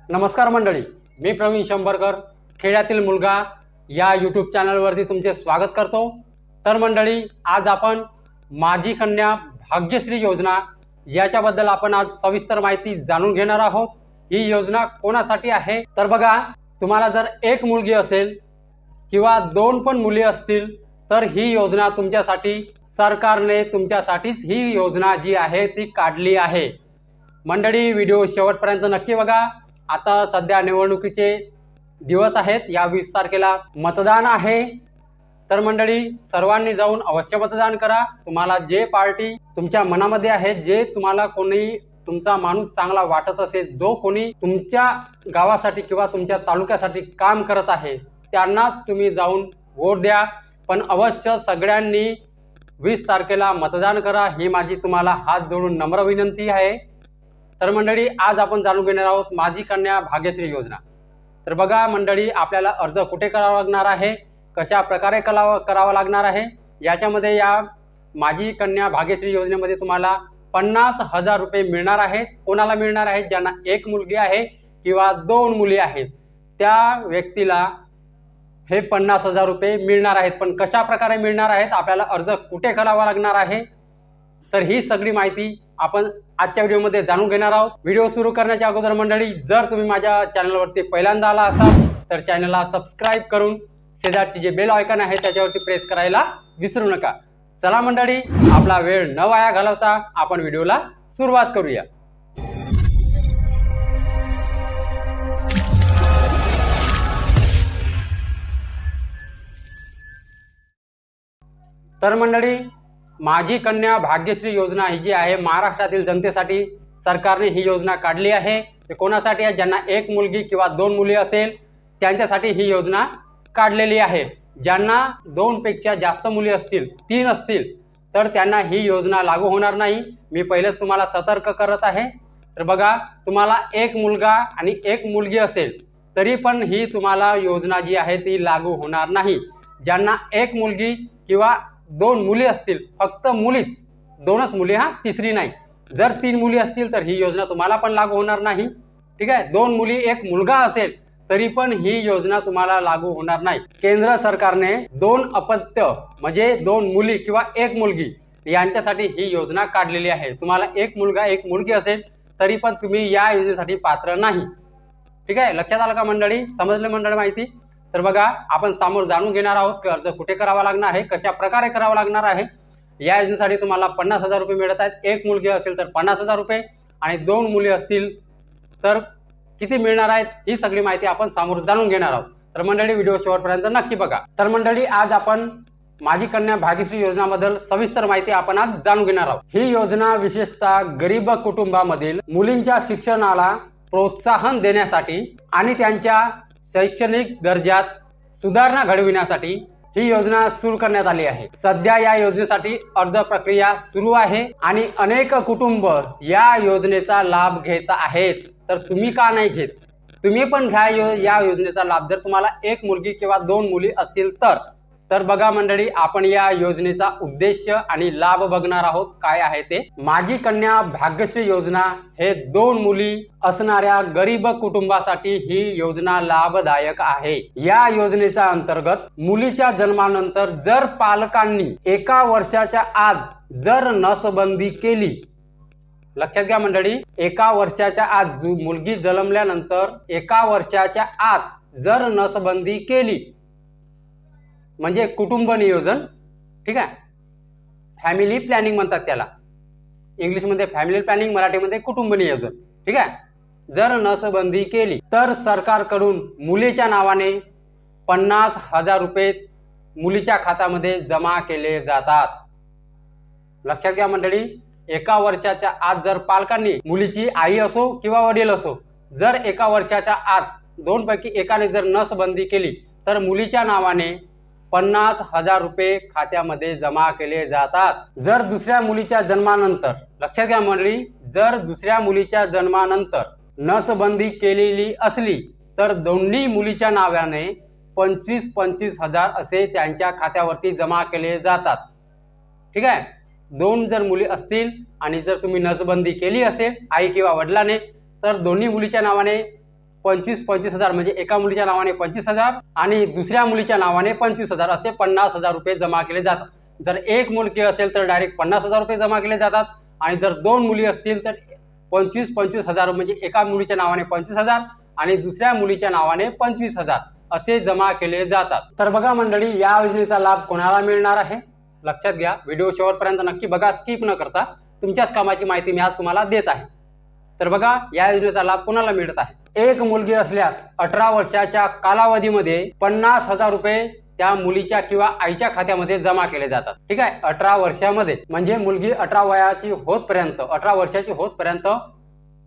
नमस्कार मंडळी, मी प्रवीण शंभरकर खेड्यातील मुलगा या यूट्यूब चॅनलवरती तुमचे स्वागत करतो। तर मंडळी, आज आपण माझी कन्या भाग्यश्री योजना याच्याबद्दल आपण आज सविस्तर माहिती जाणून घेणार आहोत। ही योजना कोणासाठी आहे तर बघा, तुम्हाला जर एक मुलगी असेल किंवा दोन पण मुली असतील तर ही योजना तुमच्यासाठी सरकारने तुमच्यासाठीच ही योजना जी आहे ती काढली आहे। मंडळी, व्हिडिओ शेवटपर्यंत नक्की बघा। आता सध्या निवडणुकीचे दिवस आहेत, या 20 तारखेला मतदान आहे। तर मंडळी, सर्वांनी जाऊन अवश्य मतदान करा। तुम्हाला जे पार्टी तुमच्या मनामध्ये आहे, जे तुम्हाला कोणी तुमचा माणूस चांगला वाटत असेल, जो कोणी तुमच्या गावासाठी किंवा तुमच्या तालुक्यासाठी काम करत आहे, त्यांनाच तुम्ही जाऊन वोट द्या। पण अवश्य सगळ्यांनी 20 तारखेला मतदान करा, ही माझी तुम्हाला हात जोडून नम्र विनंती आहे। तर मंडळी, आज आपण जाणून घेणार आहोत माझी कन्या भाग्यश्री योजना। तर बघा मंडळी, आपल्याला अर्ज कुठे करावा लागणार आहे, कशा प्रकारे करावा लागणार आहे, याच्यामध्ये या माझी कन्या भाग्यश्री योजनेमध्ये तुम्हाला 50,000 रुपये मिळणार आहेत। कोणाला मिळणार आहेत? ज्यांना एक मुलगी आहे किंवा दोन मुली आहेत, त्या व्यक्तीला हे 50,000 रुपये मिळणार आहेत। पण कशा प्रकारे मिळणार आहेत, आपल्याला अर्ज कुठे करावा लागणार आहे, तर ही सगळी माहिती आपण आजच्या व्हिडिओमध्ये जाणून घेणार आहोत। व्हिडिओ सुरू करण्याच्या अगोदर मंडळी, जर तुम्ही माझ्या चॅनलवरती पहिल्यांदा आला असाल तर चॅनलला सबस्क्राईब करून शेजारची जे बेल आयकॉन आहे त्याच्यावरती प्रेस करायला विसरू नका। चला मंडळी, आपला वेळ न वाया घालवता आपण व्हिडिओला सुरुवात करूया। तर मंडळी, माझी कन्या भाग्यश्री योजना ही जी आहे महाराष्ट्रातील जनतेसाठी सरकारने ही योजना काढली आहे। ते कोणासाठी आहे? ज्यांना एक मुलगी किंवा दोन मुली असेल त्यांच्यासाठी ही योजना काढलेली आहे। ज्यांना दोनपेक्षा जास्त मुली असतील, 3 असतील, तर त्यांना ही योजना लागू होणार नाही। मी पहिलेच तुम्हाला सतर्क करत आहे। तर बघा, तुम्हाला एक मुलगा आणि एक मुलगी असेल तरी पण ही तुम्हाला योजना जी आहे ती लागू होणार नाही। ज्यांना एक मुलगी किंवा दोन मुली असतील, फक्त मुलीच, दोनच मुली, हा तिसरी नाही, जर 3 मुली असतील तर ही योजना तुम्हाला पण लागू होणार नाही। ठीक आहे, 2 मुली एक मुलगा असेल तरी पण ही योजना तुम्हाला लागू होणार नाही। केंद्र सरकारने 2 अपत्य म्हणजे 2 मुली किंवा एक मुलगी यांच्यासाठी ही योजना काढलेली आहे। तुम्हाला एक मुलगा एक मुलगी असेल तरी पण तुम्ही या योजनेसाठी पात्र नाही। ठीक आहे, लक्षात आलं का मंडळी? समजलं मंडळी माहिती? तर बघा, आपण समोर जाणून घेणार आहोत की अर्ज कुठे करावा लागणार आहे, कशा प्रकारे करावा लागणार आहे। या योजनेसाठी तुम्हाला 50,000 रुपये मिळत आहेत। एक मुलगी असेल तर 50,000 रुपये आणि 2 मुली असतील तर किती मिळणार आहेत, ही सगळी माहिती आपण समोर जाणून घेणार आहोत। तर मंडळी, व्हिडिओ शेवटपर्यंत नक्की बघा। तर मंडळी, आज आपण माझी कन्या भाग्यश्री योजनाबद्दल सविस्तर माहिती आपण आज जाणून घेणार आहोत। ही योजना विशेषतः गरीब कुटुंबामधील मुलींच्या शिक्षणाला प्रोत्साहन देण्यासाठी आणि त्यांच्या शैक्षणिक दर्जात सुधारणा घडविण्यासाठी ही योजना सुरू करण्यात आली आहे। सध्या या योजनेसाठी अर्ज प्रक्रिया सुरू आहे आणि अनेक कुटुंब या योजनेचा लाभ घेत आहेत। तर तुम्ही का नाही घेत? तुम्ही पण घ्या या योजनेचा लाभ, जर तुम्हाला एक मुलगी किंवा 2 मुली असतील तर बघा मंडळी, आपण या योजनेचा उद्देश आणि लाभ बघणार आहोत काय आहे ते। माझी कन्या भाग्यश्री योजना हे 2 मुली असणाऱ्या गरीब कुटुंबासाठी ही योजना लाभदायक आहे। या योजनेच्या अंतर्गत मुलीच्या जन्मानंतर जर पालकांनी 1 वर्षाच्या आत जर नसबंदी केली, लक्षात घ्या मंडळी, 1 वर्षाच्या आत, मुलगी जन्मल्यानंतर 1 वर्षाच्या आत जर नसबंदी केली म्हणजे कुटुंब नियोजन, ठीक आहे, फॅमिली प्लॅनिंग म्हणतात त्याला, इंग्लिशमध्ये फॅमिली प्लॅनिंग, मराठीमध्ये कुटुंब नियोजन। ठीक आहे, जर नसबंदी केली तर सरकारकडून मुलीच्या नावाने 50,000 रुपये मुलीच्या खात्यामध्ये जमा केले जातात। लक्षात घ्या मंडळी, 1 वर्षाच्या आत जर पालकांनी, मुलीची आई असो किंवा वडील असो, जर 1 वर्षाच्या आत 2 पैकी एकाने जर नसबंदी केली तर मुलीच्या नावाने 50,000 रुपये खात्यामध्ये जमा केले जातात। जर दुसऱ्या मुलीच्या जन्मानंतर, लक्षात घ्या मंडळी, जर दुसऱ्या मुलीच्या जन्मानंतर नसबंदी केलेली असली तर दोन्ही मुलीच्या नावाने 25,000 असे त्यांच्या खात्यावरती जमा केले जातात। ठीक आहे, 2 जर मुली असतील आणि जर तुम्ही नसबंदी केली असेल आई किंवा वडिलांनी, तर दोन्ही मुलीच्या नावाने 25,000 म्हणजे एका मुलीच्या नावाने 25,000 आणि दुसऱ्या मुलीच्या नावाने 25,000 असे 50,000 रुपये जमा केले जातात. जर एक मुलगी असेल तर डायरेक्ट 50,000 रुपये जमा केले जातात आणि जर दोन मुली असतील तर 25,000 म्हणजे एका मुलीच्या नावाने 25,000 आणि दुसऱ्या मुलीच्या नावाने 25,000 असे जमा केले जातात. तर बघा मंडळी, या योजनेचा लाभ कोणाला मिळणार आहे लक्षात घ्या. व्हिडिओ शेवटपर्यंत नक्की बघा, स्किप न करता. तुमच्याच कामाची माहिती मी आज तुम्हाला देत आहे. तर बघा, या योजनेचा लाभ कोणाला मिळत आहे. एक मुलगी असल्यास 18 वर्षाच्या कालावधीमध्ये 50,000 रुपये त्या मुलीच्या किंवा आईच्या खात्यामध्ये जमा केले जातात. ठीक आहे, 18 वर्षामध्ये म्हणजे मुलगी 18 वर्षाची होतपर्यंत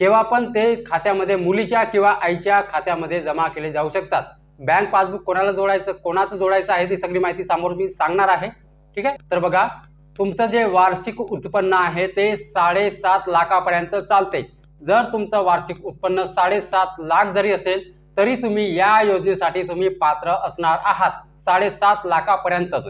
केव्हा पण ते खात्यामध्ये मुलीच्या किंवा आईच्या खात्यामध्ये जमा केले जाऊ शकतात. बँक पासबुक कोणाला जोडायचं, कोणाचं जोडायचं आहे ती सगळी माहिती समोर मी सांगणार आहे. ठीक आहे, तर बघा, तुमचं जे वार्षिक उत्पन्न आहे ते 7.5 लाखापर्यंत चालते. जर तुमचं वार्षिक उत्पन्न 7.5 लाख जरी असेल तरी तुम्ही या योजनेसाठी तुम्ही पात्र असणार आहात 7.5 लाखापर्यंतच.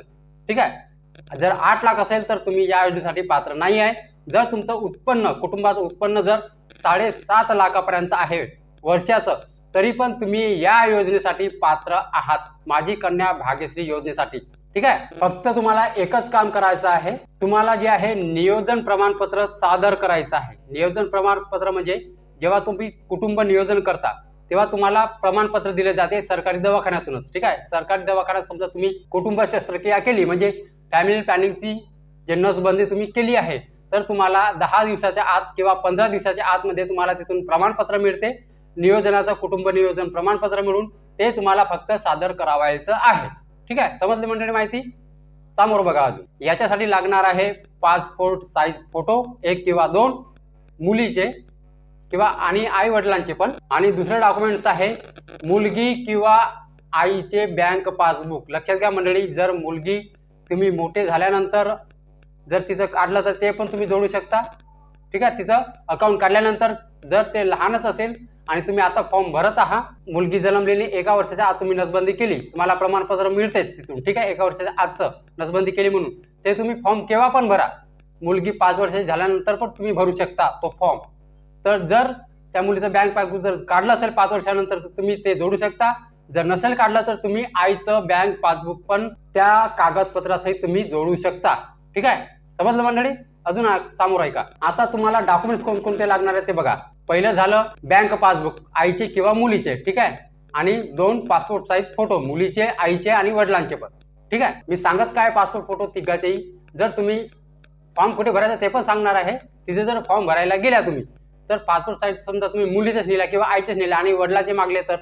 ठीक आहे, जर 8 लाख असेल तर तुम्ही या योजनेसाठी पात्र नाही आहे. जर तुमचं उत्पन्न, कुटुंबाचं उत्पन्न जर 7.5 लाखापर्यंत आहे वर्षाचं, तरी पण तुम्ही या योजनेसाठी पात्र आहात, माझी कन्या भाग्यश्री योजनेसाठी. ठीक आहे, फक्त तुम्हाला एकच काम करायचं आहे. तुम्हाला जे आहे नियोजन प्रमाणपत्र सादर करायचं आहे. नियोजन प्रमाणपत्र म्हणजे जेव्हा तुम्ही कुटुंब नियोजन करता तेव्हा तुम्हाला प्रमाणपत्र दिले जाते सरकारी दवाखान्यातूनच. ठीक आहे, सरकारी दवाखान्यात समजा तुम्ही कुटुंब शस्त्रक्रिया केली म्हणजे फॅमिली प्लॅनिंगची जे नसबंदी तुम्ही केली आहे, तर तुम्हाला 10 दिवसाच्या आत किंवा 15 दिवसाच्या आतमध्ये तुम्हाला तिथून प्रमाणपत्र मिळते. नियोजनाचं कुटुंब नियोजन प्रमाणपत्र मिळून ते तुम्हाला फक्त सादर करावायचं आहे. ठीक आहे, समजली मंडळी माहिती. समोर बघा, अजून याच्यासाठी लागणार आहे पासपोर्ट साईज फोटो 1 किंवा 2 मुलीचे किंवा आणि आई वडिलांचे पण, आणि दुसरे डॉक्युमेंट्स आहे मुलगी किंवा आईचे बँक पासबुक. लक्षात घ्या मंडळी, जर मुलगी तुम्ही मोठे झाल्यानंतर जर तिचं काढलं तर ते पण तुम्ही जोडू शकता. ठीक आहे, तिचं अकाउंट काढल्यानंतर जर ते लहानच असेल आणि तुम्ही आता फॉर्म भरत आहात, मुलगी जन्मलेली 1 वर्षाच्या आत तुम्ही नसबंदी केली, तुम्हाला प्रमाणपत्र मिळतेच तिथून. ठीक आहे, 1 वर्षाच्या आतचं नसबंदी केली म्हणून ते तुम्ही फॉर्म केव्हा पण भरा. मुलगी 5 वर्षाची झाल्यानंतर पण तुम्ही भरू शकता तो फॉर्म. तर जर त्या मुलीचं बँक पासबुक जर काढलं असेल 5 वर्षानंतर तर तुम्ही ते जोडू शकता. जर नसेल काढलं तर तुम्ही आईचं बँक पासबुक पण त्या कागदपत्रासहित तुम्ही जोडू शकता. ठीक आहे, समजलं मंडळी. अजून समोर आहे का. आता तुम्हाला डॉक्युमेंट्स कोणकोणते लागणार आहेत ते बघा. पहिलं झालं बँक पासबुक आईचे किंवा मुलीचे. ठीक आहे, आणि 2 पासपोर्ट साईज फोटो मुलीचे, आईचे आणि वडिलांचे पण. ठीक आहे, मी सांगत काय पासपोर्ट फोटो तिघाचेही. जर तुम्ही फॉर्म कुठे भरायचा ते पण सांगणार आहे. तिथे जर फॉर्म भरायला गेल्या तुम्ही तर पासपोर्ट साईज समजा तुम्ही मुलीचेच नेला किंवा आईचेच नेला आणि वडिलाचे मागले तर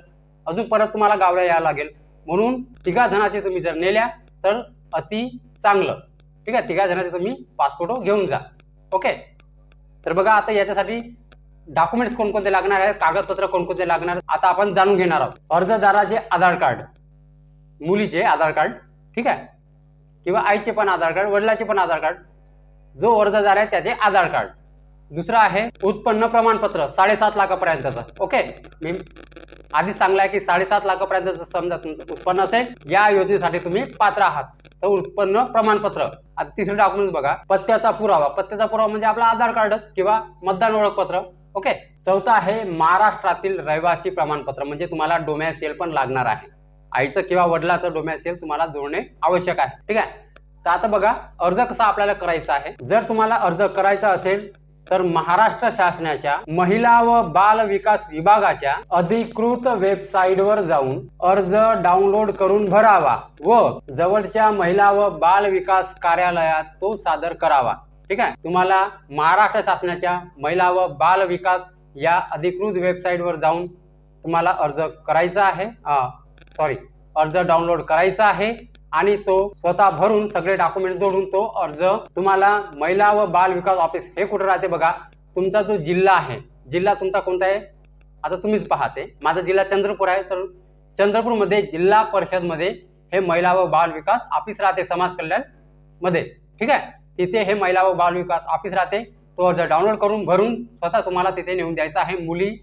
अजून परत तुम्हाला गावला यावं लागेल. म्हणून 3 जणांचे तुम्ही जर नेल्या तर अति चांगलं. ठीक आहे, 3 जणांचे तुम्ही पासपोर्ट घेऊन जा. ओके, तर बघा, आता याच्यासाठी डॉक्युमेंट्स कोणकोणते लागणार आहेत, कागदपत्र कोणकोणते लागणार आहेत आता आपण जाणून घेणार आहोत. अर्जदाराचे आधार कार्ड, मुलीचे आधार कार्ड. ठीक आहे, किंवा आईचे पण आधार कार्ड, वडिलाचे पण आधार कार्ड. जो अर्जदार आहे त्याचे आधार कार्ड. दुसरा आहे उत्पन्न प्रमाणपत्र 7.5 लाखापर्यंतचं. ओके, मी आधीच सांगलाय की 7.5 लाखापर्यंतचं समजा तुमचं उत्पन्न असेल या योजनेसाठी तुम्ही पात्र आहात, तर उत्पन्न प्रमाणपत्र. आता तिसरे डॉक्युमेंट बघा, पत्त्याचा पुरावा. पत्त्याचा पुरावा म्हणजे आपला आधार कार्डच किंवा मतदान ओळखपत्र. ओके, चौथा आहे महाराष्ट्रातील रहिवासी प्रमाणपत्र, म्हणजे तुम्हाला डोमॅसियल पण लागणार आहे. आईचं किंवा वडिलाचं डोमॅसियल तुम्हाला जोडणे आवश्यक आहे. ठीक आहे, तर आता बघा अर्ज कसा आपल्याला करायचा आहे. जर तुम्हाला अर्ज करायचा असेल तर महाराष्ट्र शासनाच्या महिला व बाल विकास विभागाच्या अधिकृत वेबसाईटवर जाऊन अर्ज डाउनलोड करून भरावा व जवळच्या महिला व बाल विकास कार्यालयात तो सादर करावा. ठीक आहे, तुम्हाला महाराष्ट्र शासनाच्या महिला व बाल विकास या अधिकृत वेबसाईटवर जाऊन तुम्हाला अर्ज करायचा आहे. अर्ज डाउनलोड करायचा आहे आणि तो स्वतः भरून सगळे डॉक्युमेंट जोडून तो अर्ज तुम्हाला महिला व बाल विकास ऑफिस हे कुठे राहते बघा. तुमचा जो जिल्हा आहे, जिल्हा तुमचा कोणता आहे आता तुम्हीच पाहते. माझा जिल्हा चंद्रपूर आहे, तर चंद्रपूरमध्ये जिल्हा परिषद मध्ये हे महिला व बाल विकास ऑफिस राहते समाज कल्याण मध्ये. ठीक आहे, तिथे हे महिला व बाल विकास ऑफिस राहते. तो अर्ज डाउनलोड करून भरून स्वतः तुम्हाला तिथे नेऊन द्यायचा आहे. मुली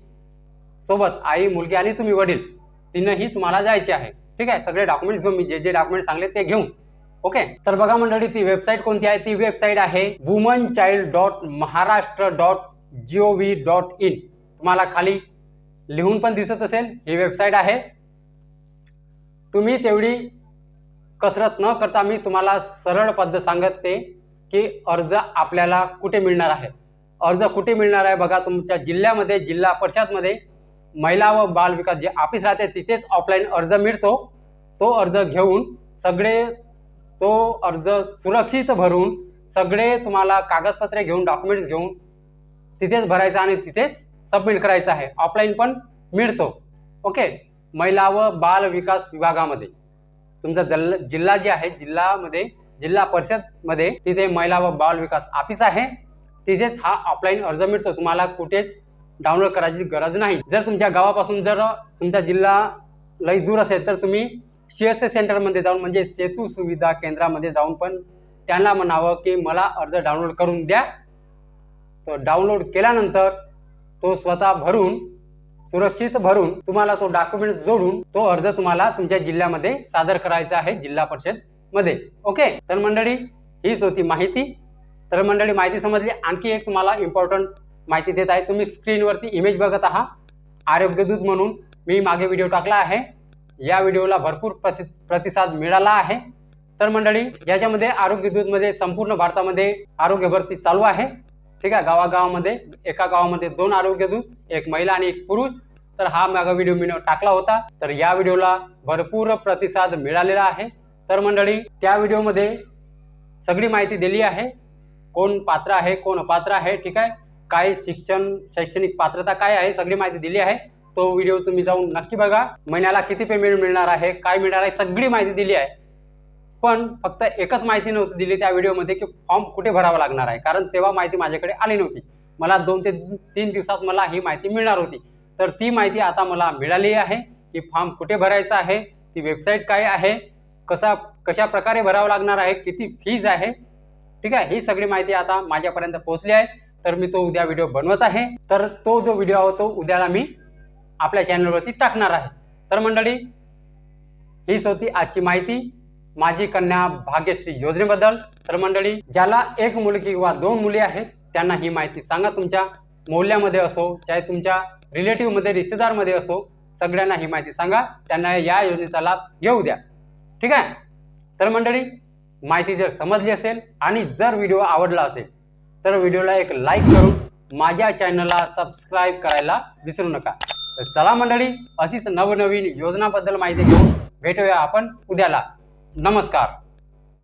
सोबत आई, मुलगी आणि तुम्ही वडील तीनही तुम्हाला जायचे आहे. ठीक आहे, सगळे डॉक्युमेंट्स घेऊन, मी जे जे डॉक्युमेंट सांगले ते घेऊन. ओके, तर बघा मंडळी, ती वेबसाईट कोणती आहे. ती वेबसाईट आहे womanchild.maharashtra.gov.in. तुम्हाला खाली लिहून पण दिसत असेल, ही वेबसाईट आहे. तुम्ही तेवढी कसरत न करता मी तुम्हाला सरळ पद्धत सांगते की अर्ज आपल्याला कुठे मिळणार आहे. अर्ज कुठे मिळणार आहे बघा, तुमच्या जिल्ह्यामध्ये जिल्हा परिषदमध्ये महिला व बाल विकास जे ऑफिस राहते तिथेच ऑफलाईन अर्ज मिळतो. तो अर्ज घेऊन तो अर्ज सुरक्षित भरून सगळे तुम्हाला कागदपत्रे घेऊन डॉक्युमेंट्स घेऊन तिथेच भरायचं आणि तिथेच सबमिट करायचं आहे. ऑफलाईन पण मिळतो. ओके. महिला व बाल विकास विभागामध्ये तुमचा जिल्हा जे आहे जिल्ह्यामध्ये जिल्हा परिषदमध्ये तिथे महिला व बाल विकास ऑफिस आहे. तिथेच हा ऑफलाईन अर्ज मिळतो. तुम्हाला कुठेच डाउनलोड करायची गरज नाही. जर तुमच्या गावापासून जर तुमचा जिल्हा लई दूर असेल तर तुम्ही CSC सेंटरमध्ये जाऊन म्हणजे सेतू सुविधा केंद्रामध्ये जाऊन पण त्यांना म्हणावं की मला अर्ज डाउनलोड करून द्या. तो डाउनलोड केल्यानंतर तो स्वतः भरून सुरक्षित भरून तुम्हाला तो डॉक्युमेंट्स जोडून तो अर्ज तुम्हाला तुमच्या जिल्ह्यामध्ये सादर करायचा आहे जिल्हा परिषद मध्ये. ओके. तर मंडळी हीच होती माहिती. तर मंडळी माहिती समजली. आणखी एक तुम्हाला इम्पॉर्टंट माहिती देत आहे. तुम्ही स्क्रीनवरती इमेज बघत आहात. आरोग्य दूत म्हणून मी मागे व्हिडिओ टाकला आहे. या व्हिडिओला भरपूर प्रतिसाद मिळाला आहे. तर मंडळी याच्यामध्ये आरोग्य दूत मध्ये संपूर्ण भारतामध्ये आरोग्य भरती चालू आहे. ठीक आहे. गावागावामध्ये एका गावामध्ये 2 आरोग्य दूत, एक महिला आणि एक पुरुष. तर हा मागे व्हिडिओ मी टाकला होता. तर या व्हिडिओला भरपूर प्रतिसाद मिळालेला आहे. तर मंडळी त्या व्हिडिओमध्ये सगळी माहिती दिली आहे. कोण पात्र आहे कोण अपात्र आहे. ठीक आहे. काय शैक्षणिक पात्रता काय आहे सगळी माहिती दिली आहे. तो व्हिडिओ तुम्ही जाऊन नक्की बघा. महिन्याला किती पेमेंट मिळणार आहे काय मिळणार आहे सगळी माहिती दिली आहे. पण फक्त एकच माहिती नव्हती दिली त्या व्हिडिओमध्ये की फॉर्म कुठे भरावा लागणार आहे. कारण तेव्हा माहिती माझ्याकडे आली नव्हती. मला 2 ते 3 दिवसात मला ही माहिती मिळणार होती. तर ती माहिती आता मला मिळाली आहे की फॉर्म कुठे भरायचा आहे, ती वेबसाईट काय आहे, कशा प्रकारे भरावं लागणार आहे, किती फीज आहे. ठीक आहे. ही सगळी माहिती आता माझ्यापर्यंत पोहोचली आहे. तर मी तो उद्या व्हिडिओ बनवत आहे. तर तो जो व्हिडिओ आहे तो उद्याला मी आपल्या चॅनलवरती टाकणार आहे. तर मंडळी हीच होती आजची माहिती माझी कन्या भाग्यश्री योजनेबद्दल. तर मंडळी ज्याला 1 मुलगी किंवा 2 मुली आहेत त्यांना ही माहिती सांगा. तुमच्या मोहल्ल्यामध्ये असो चाहे तुमच्या रिलेटिव्हमध्ये रिश्तेदारमध्ये असो सगळ्यांना ही माहिती सांगा. त्यांना या योजनेचा लाभ घेऊ द्या. ठीक आहे. तर मंडळी माहिती जर समजली असेल आणि जर व्हिडिओ आवडला असेल तर व्हिडिओला एक लाईक करून माझ्या चॅनलला सबस्क्राईब करायला विसरू नका. तर चला मंडळी अशीच नवनवीन योजनाबद्दल माहिती घेऊन भेटूया आपण उद्याला. नमस्कार.